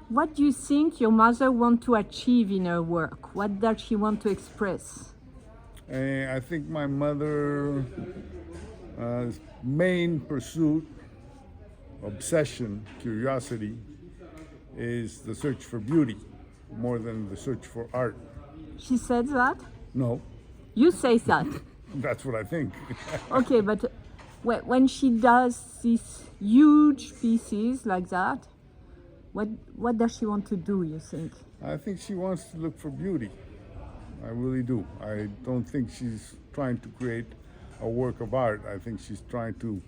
What do you think your mother wants to achieve in her work? What does she want to express? I think my mother's main pursuit, obsession, curiosity, is the search for beauty more than the search for art. She said that? No, You say that. that's what I think. Okay, but when she does these huge pieces like that, what does she want to do, you think? I think she wants to look for beauty. I really do. I don't think she's trying to create a work of art. I think she's trying to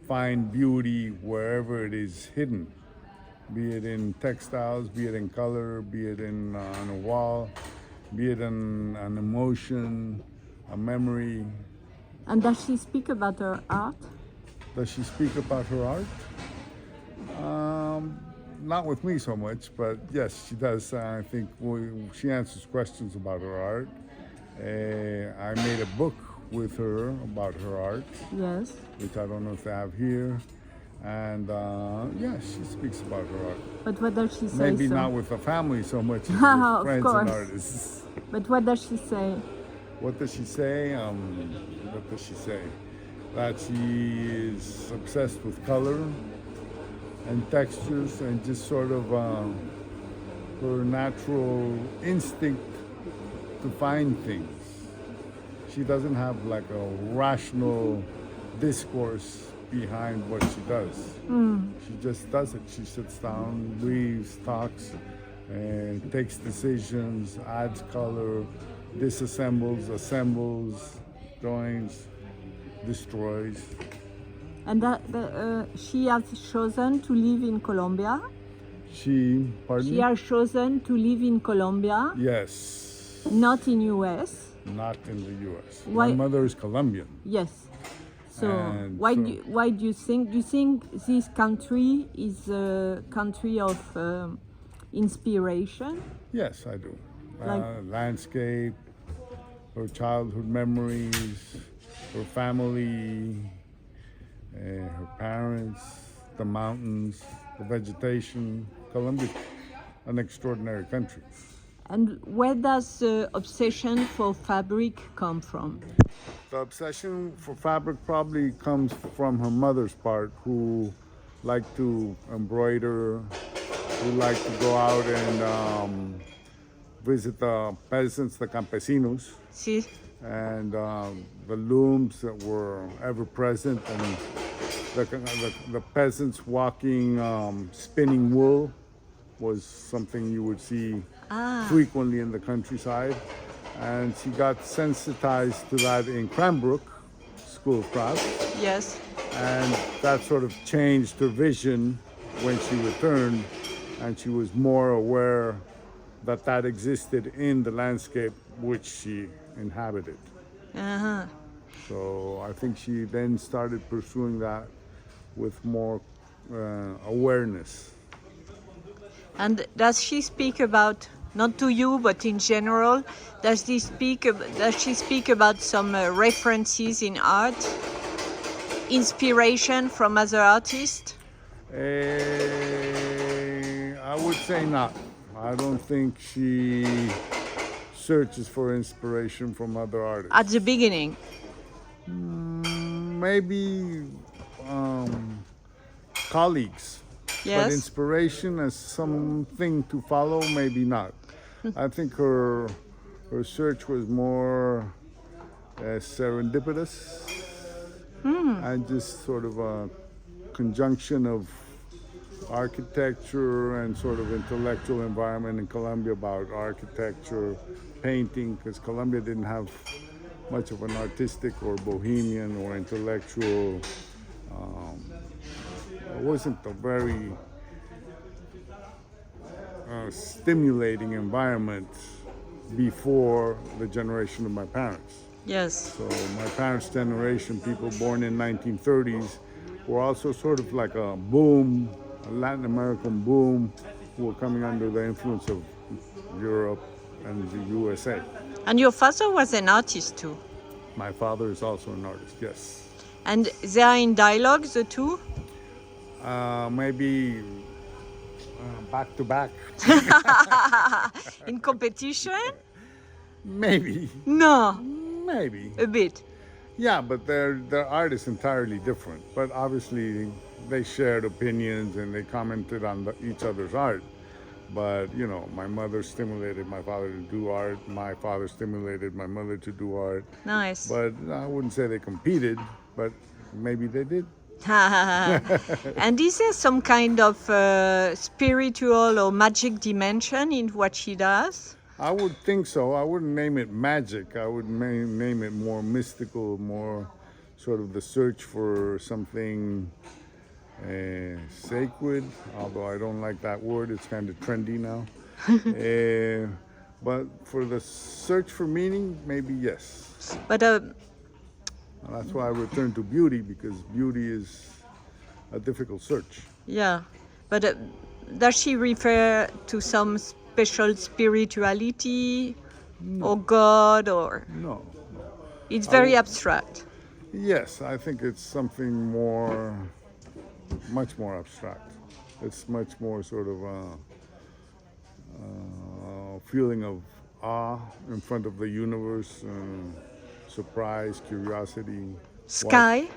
find beauty wherever it is hidden, be it in textiles, be it in color, be it in on a wall, be it in an emotion, a memory. And does she speak about her art? Does she speak about her art? Not with me so much, but yes, she does. I think she answers questions about her art. I made a book with her about her art, Yes. which I don't know if I have here. And yeah, she speaks about her art. But what does she say? Maybe so? not with the family so much as with Of friends course. and artists. But what does she say? What does she say? What does she say? That she is obsessed with color and textures and just sort of her natural instinct to find things. She doesn't have like a rational discourse behind what she does. She just does it. She sits down, breathes, talks, and takes decisions, adds color, disassembles, assembles, joins, destroys. And she has chosen to live in Colombia. Pardon? She has chosen to live in Colombia, Yes, not in US. not in the U.S. Why- My mother is Colombian. Yes. So And why so- do you think this country is a country of inspiration? Yes, I do. Like- Landscape, her childhood memories, her family, her parents, the mountains, the vegetation. Colombia, an extraordinary country. And where does the obsession for fabric come from? The obsession for fabric probably comes from her mother's part, who liked to embroider, who liked to go out and visit the peasants, the campesinos, See? and the looms that were ever present, and the peasants walking, spinning wool was something you would see frequently in the countryside. And she got sensitized to that in Cranbrook School of Crafts, Yes. and that sort of changed her vision when she returned, and she was more aware that that existed in the landscape which she inhabited. Uh-huh. So I think she then started pursuing that with more awareness. And does she speak about, not to you, but in general, does she speak about some references in art, inspiration from other artists? I would say not. I don't think she searches for inspiration from other artists. At the beginning? Maybe colleagues, but Yes. inspiration as something to follow, maybe not. I think her search was more serendipitous and just sort of a conjunction of architecture and sort of intellectual environment in Colombia about architecture, painting, because Colombia didn't have much of an artistic or bohemian or intellectual. It wasn't a very stimulating environment before the generation of my parents. Yes. So my parents' generation, people born in 1930s, were also sort of like a boom, a Latin American boom, who were coming under the influence of Europe and the USA. And your father was an artist too? My father is also an artist, yes. And they are in dialogue, the two? Maybe back to back. In competition? Maybe, No, maybe. a bit. Yeah, but their art is entirely different. But obviously, they shared opinions and they commented on each other's art. But you know, my mother stimulated my father to do art. My father stimulated my mother to do art. Nice. But I wouldn't say they competed, but maybe they did. And is there some kind of spiritual or magic dimension in what she does? I would think so. I wouldn't name it magic. I would name it more mystical, more sort of the search for something sacred, although I don't like that word. It's kind of trendy now. But for the search for meaning, maybe yes. But That's why I return to beauty, because beauty is a difficult search. yeah, but does she refer to some special spirituality or God, or No. it's very abstract? Yes, I think it's something much more abstract. It's much more sort of a feeling of awe in front of the universe, surprise, curiosity. Sky?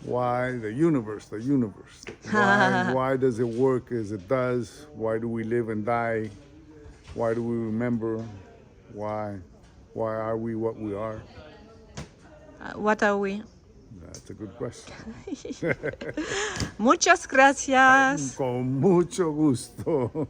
Why the universe? The universe. Why does it work as it does? Why do we live and die? Why do we remember? Why are we what we are? What are we? That's a good question. Muchas gracias. Con mucho gusto.